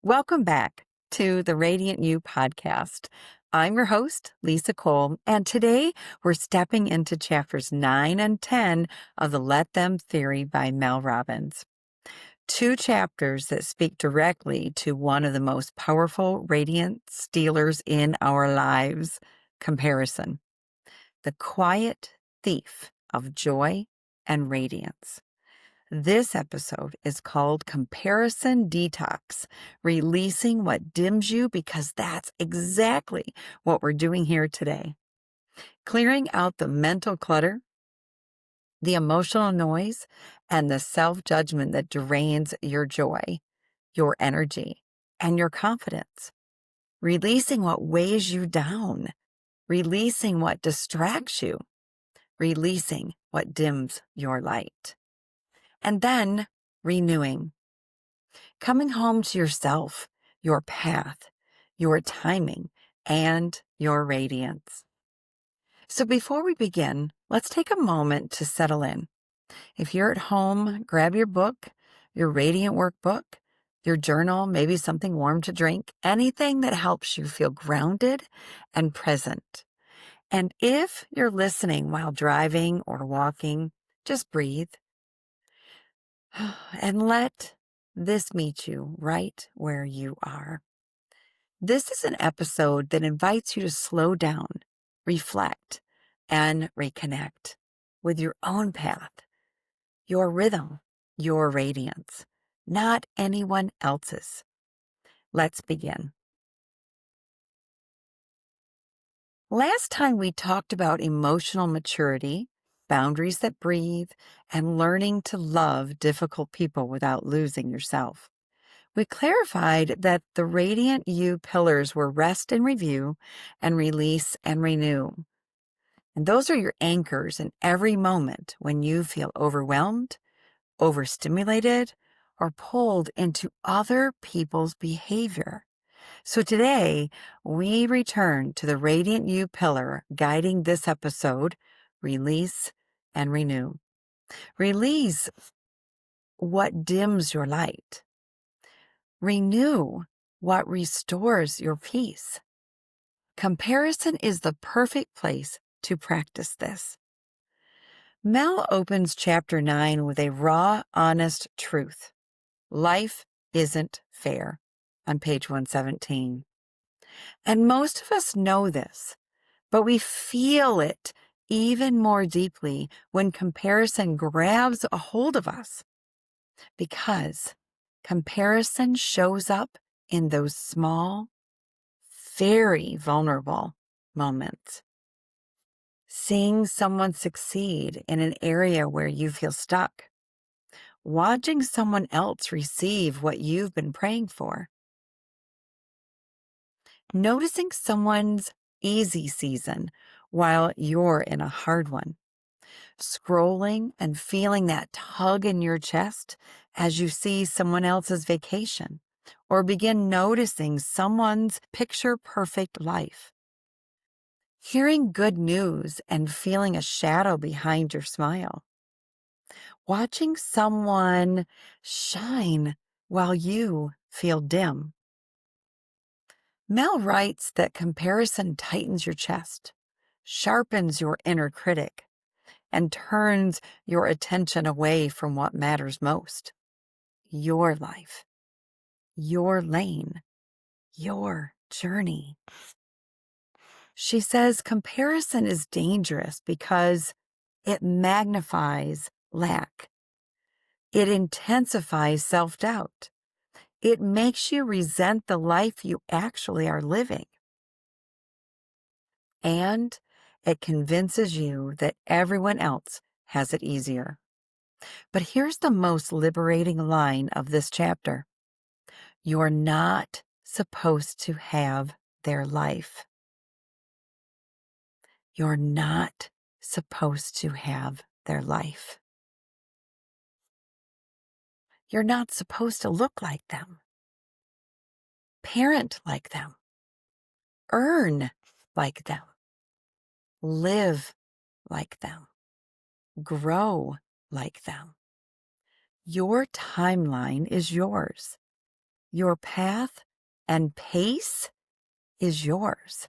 Welcome back to the Radiant You podcast. I'm your host, Lissa Cole, and today we're stepping into chapters 9 and 10 of the Let Them Theory by Mel Robbins. Two chapters that speak directly to one of the most powerful radiant stealers in our lives, comparison, the quiet thief of joy and radiance. This episode is called Comparison Detox, releasing what dims you, because that's exactly what we're doing here today. Clearing out the mental clutter, the emotional noise, and the self-judgment that drains your joy, your energy, and your confidence. Releasing what weighs you down, releasing what distracts you, releasing what dims your light. And then renewing. Coming home to yourself, your path, your timing, and your radiance. So before we begin, let's take a moment to settle in. If you're at home, grab your book, your Radiant workbook, your journal, maybe something warm to drink, anything that helps you feel grounded and present. And if you're listening while driving or walking, just breathe and let this meet you right where you are. This is an episode that invites you to slow down, reflect, and reconnect with your own path, your rhythm, your radiance, not anyone else's. Let's begin. Last time we talked about emotional maturity, boundaries that breathe, and learning to love difficult people without losing yourself. We clarified that the Radiant You pillars were rest and review and release and renew. And those are your anchors in every moment when you feel overwhelmed, overstimulated, or pulled into other people's behavior. So today, we return to the Radiant You pillar guiding this episode, release and renew. Release what dims your light. Renew what restores your peace. Comparison is the perfect place to practice this. Mel opens chapter 9 with a raw, honest truth. Life isn't fair, on page 117. And most of us know this, but we feel it even more deeply when comparison grabs a hold of us, because comparison shows up in those small, very vulnerable moments. Seeing someone succeed in an area where you feel stuck. Watching someone else receive what you've been praying for. Noticing someone's easy season while you're in a hard one. Scrolling and feeling that tug in your chest as you see someone else's vacation, or begin noticing someone's picture-perfect life. Hearing good news and feeling a shadow behind your smile. Watching someone shine while you feel dim. Mel writes that comparison tightens your chest, sharpens your inner critic, and turns your attention away from what matters most. Your life, your lane, your journey. She says comparison is dangerous because it magnifies lack. It intensifies self-doubt. It makes you resent the life you actually are living. And it convinces you that everyone else has it easier. But here's the most liberating line of this chapter. You're not supposed to have their life. You're not supposed to have their life. You're not supposed to look like them, parent like them, earn like them, live like them, grow like them. Your timeline is yours. Your path and pace is yours.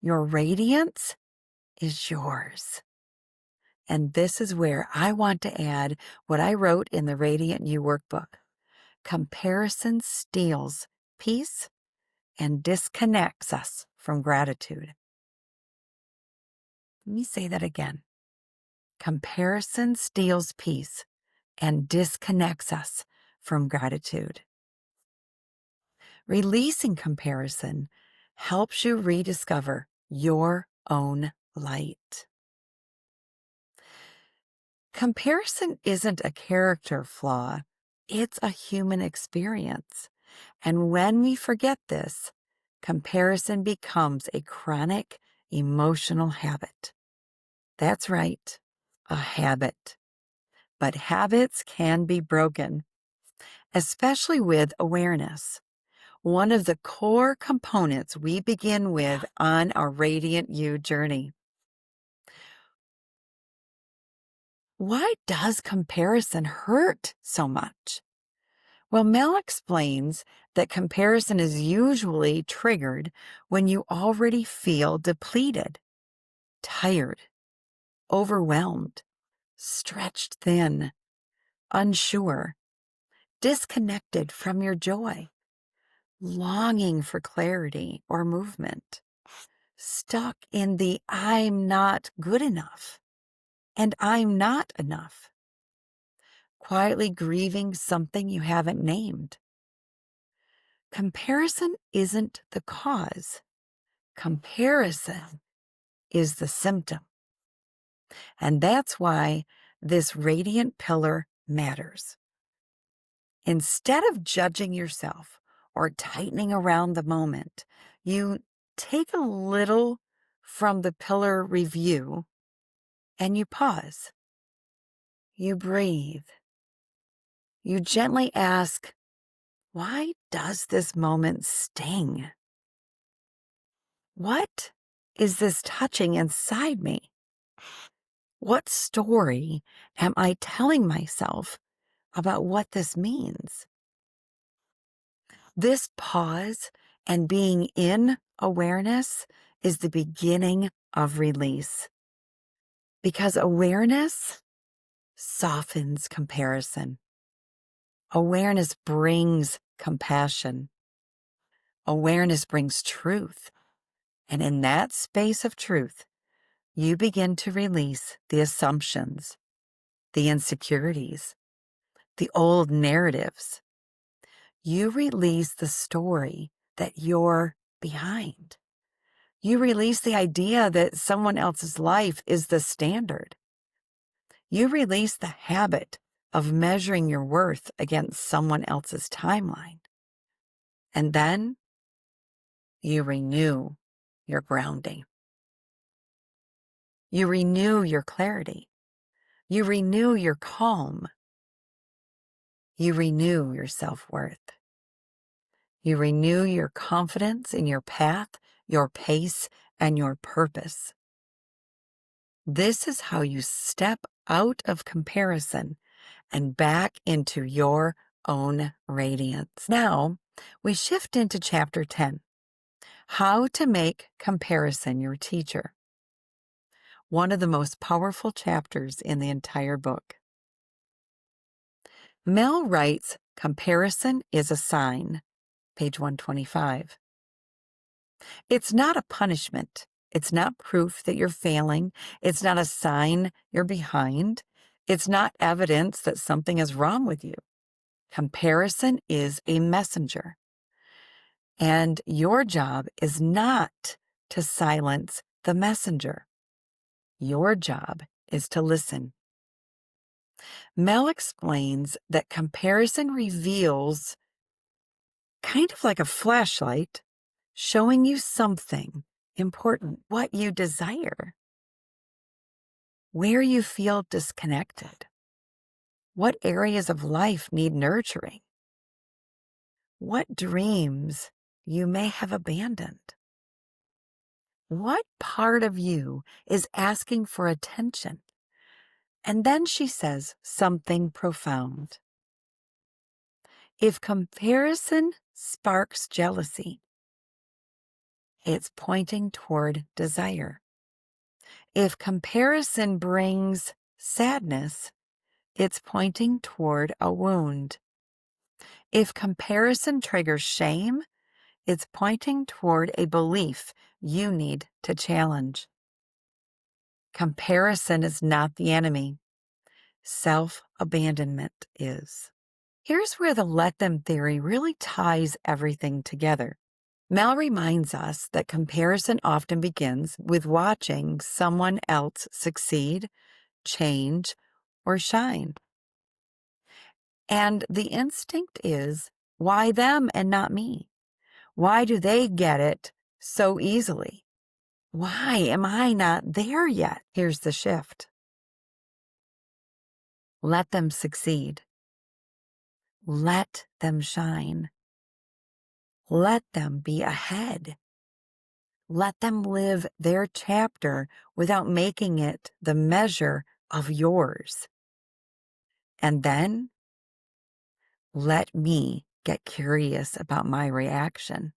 Your radiance is yours. And this is where I want to add what I wrote in the Radiant You workbook. Comparison steals peace and disconnects us from gratitude. Let me say that again. Comparison steals peace and disconnects us from gratitude. Releasing comparison helps you rediscover your own light. Comparison isn't a character flaw, it's a human experience. And when we forget this, comparison becomes a chronic emotional habit. That's right, a habit. But habits can be broken, especially with awareness. One of the core components we begin with on our Radiant You journey. Why does comparison hurt so much? Well, Mel explains that comparison is usually triggered when you already feel depleted, tired, overwhelmed, stretched thin, unsure, disconnected from your joy, longing for clarity or movement, stuck in the I'm not good enough and I'm not enough, quietly grieving something you haven't named. Comparison isn't the cause. Comparison is the symptom. And that's why this radiant pillar matters. Instead of judging yourself or tightening around the moment, you take a little from the pillar review and you pause. You breathe. You gently ask, why does this moment sting? What is this touching inside me? What story am I telling myself about what this means? This pause and being in awareness is the beginning of release. Because awareness softens comparison. Awareness brings compassion. Awareness brings truth. And in that space of truth, you begin to release the assumptions, the insecurities, the old narratives. You release the story that you're behind. You release the idea that someone else's life is the standard. You release the habit of measuring your worth against someone else's timeline. And then you renew your grounding. You renew your clarity. You renew your calm. You renew your self-worth. You renew your confidence in your path, your pace, and your purpose. This is how you step out of comparison and back into your own radiance. Now, we shift into chapter 10, how to make comparison your teacher. One of the most powerful chapters in the entire book. Mel writes, comparison is a sign, page 125. It's not a punishment. It's not proof that you're failing. It's not a sign you're behind. It's not evidence that something is wrong with you. Comparison is a messenger. And your job is not to silence the messenger. Your job is to listen. Mel explains that comparison reveals, kind of like a flashlight, showing you something important, what you desire, where you feel disconnected, what areas of life need nurturing, what dreams you may have abandoned, what part of you is asking for attention. And then she says something profound. If comparison sparks jealousy, it's pointing toward desire. If comparison brings sadness, it's pointing toward a wound. If comparison triggers shame, it's pointing toward a belief you need to challenge. Comparison is not the enemy. Self-abandonment is. Here's where the let them theory really ties everything together. Mel reminds us that comparison often begins with watching someone else succeed, change, or shine. And the instinct is, why them and not me? Why do they get it so easily? Why am I not there yet? Here's the shift. Let them succeed. Let them shine. Let them be ahead. Let them live their chapter without making it the measure of yours. And then let me get curious about my reaction.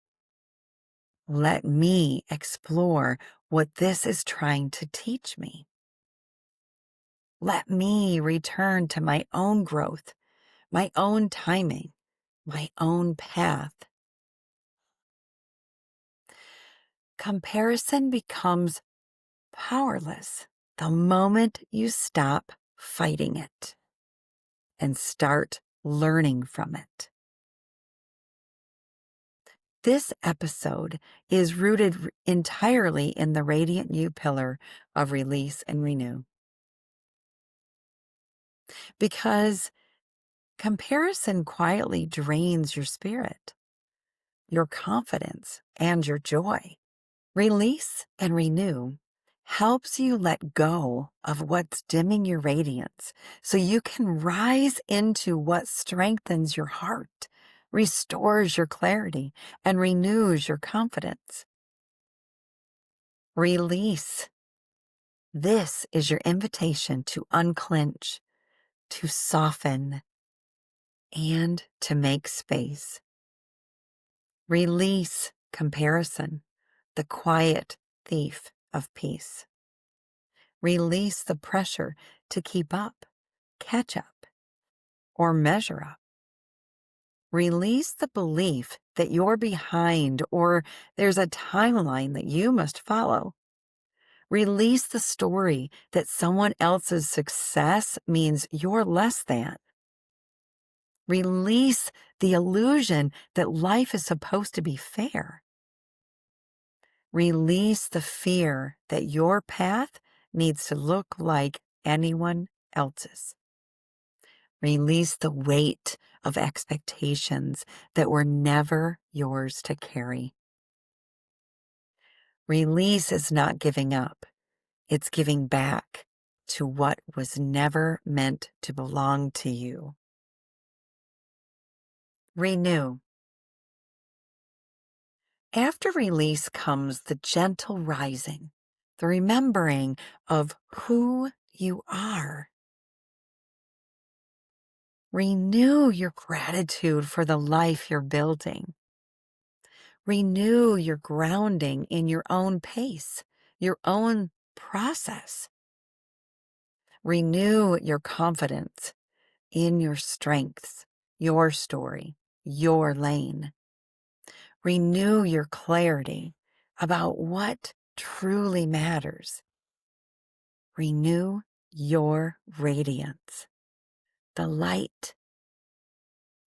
Let me explore what this is trying to teach me. Let me return to my own growth, my own timing, my own path. Comparison becomes powerless the moment you stop fighting it and start learning from it. This episode is rooted entirely in the Radiant You pillar of release and renew. Because comparison quietly drains your spirit, your confidence, and your joy. Release and renew helps you let go of what's dimming your radiance so you can rise into what strengthens your heart, restores your clarity, and renews your confidence. Release. This is your invitation to unclench, to soften, and to make space. Release comparison, the quiet thief of peace. Release the pressure to keep up, catch up, or measure up. Release the belief that you're behind or there's a timeline that you must follow. Release the story that someone else's success means you're less than. Release the illusion that life is supposed to be fair. Release the fear that your path needs to look like anyone else's. Release the weight of expectations that were never yours to carry. Release is not giving up. It's giving back to what was never meant to belong to you. Renew. After release comes the gentle rising, the remembering of who you are. Renew your gratitude for the life you're building. Renew your grounding in your own pace, your own process. Renew your confidence in your strengths, your story, your lane. Renew your clarity about what truly matters. Renew your radiance, the light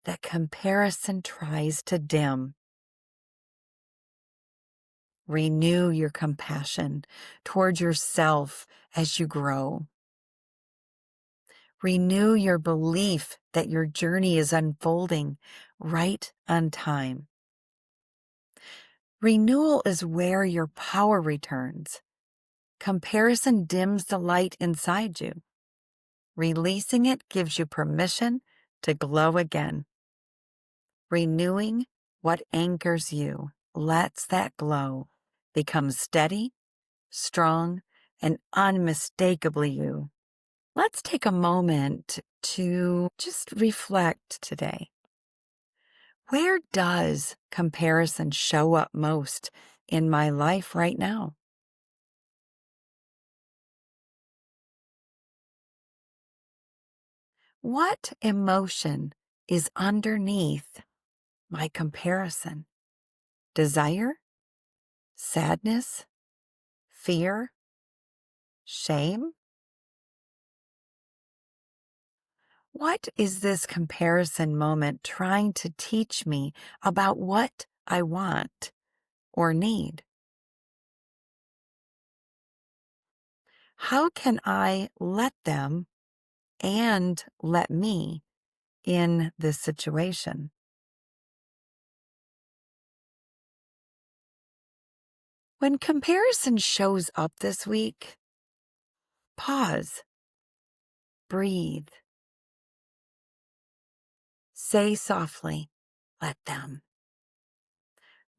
that comparison tries to dim. Renew your compassion toward yourself as you grow. Renew your belief that your journey is unfolding right on time. Renewal is where your power returns. Comparison dims the light inside you. Releasing it gives you permission to glow again. Renewing what anchors you lets that glow become steady, strong, and unmistakably you. Let's take a moment to just reflect today. Where does comparison show up most in my life right now? What emotion is underneath my comparison? Desire? Sadness? Fear? Shame? What is this comparison moment trying to teach me about what I want or need? How can I let them and let me in this situation? When comparison shows up this week, pause, breathe, say softly, let them.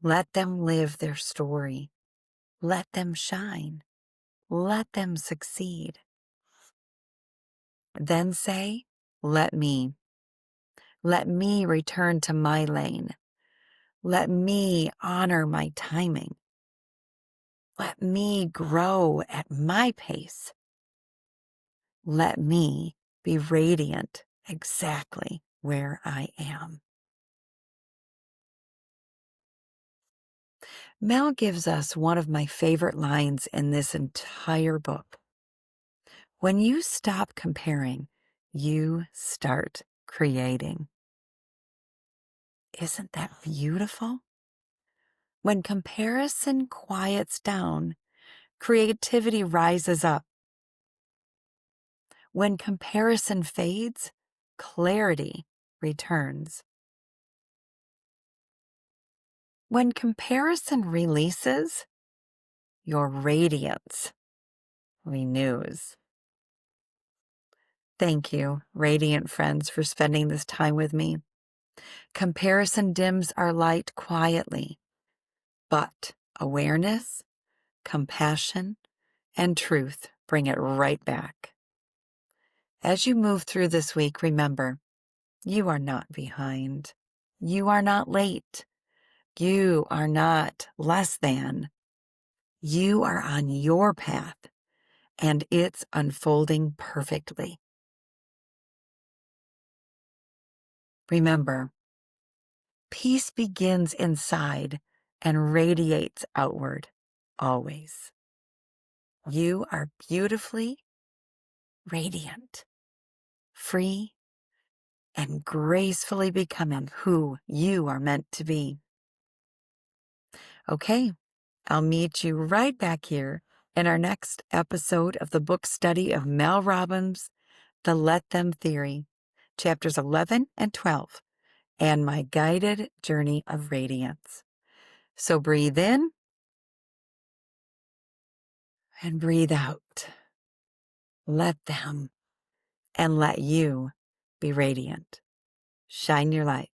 Let them live their story. Let them shine. Let them succeed. Then say, let me. Let me return to my lane. Let me honor my timing. Let me grow at my pace. Let me be radiant exactly where I am. Mel gives us one of my favorite lines in this entire book. When you stop comparing, you start creating. Isn't that beautiful? When comparison quiets down, creativity rises up. When comparison fades, clarity returns. When comparison releases, your radiance renews. Thank you, radiant friends, for spending this time with me. Comparison dims our light quietly, but awareness, compassion, and truth bring it right back. As you move through this week, remember, you are not behind. You are not late. You are not less than. You are on your path, and it's unfolding perfectly. Remember, peace begins inside and radiates outward, always. You are beautifully radiant, free, and gracefully becoming who you are meant to be. Okay, I'll meet you right back here in our next episode of the book study of Mel Robbins' The Let Them Theory, chapters 11 and 12, and my guided journey of radiance. So breathe in and breathe out. Let them and let you be radiant. Shine your light.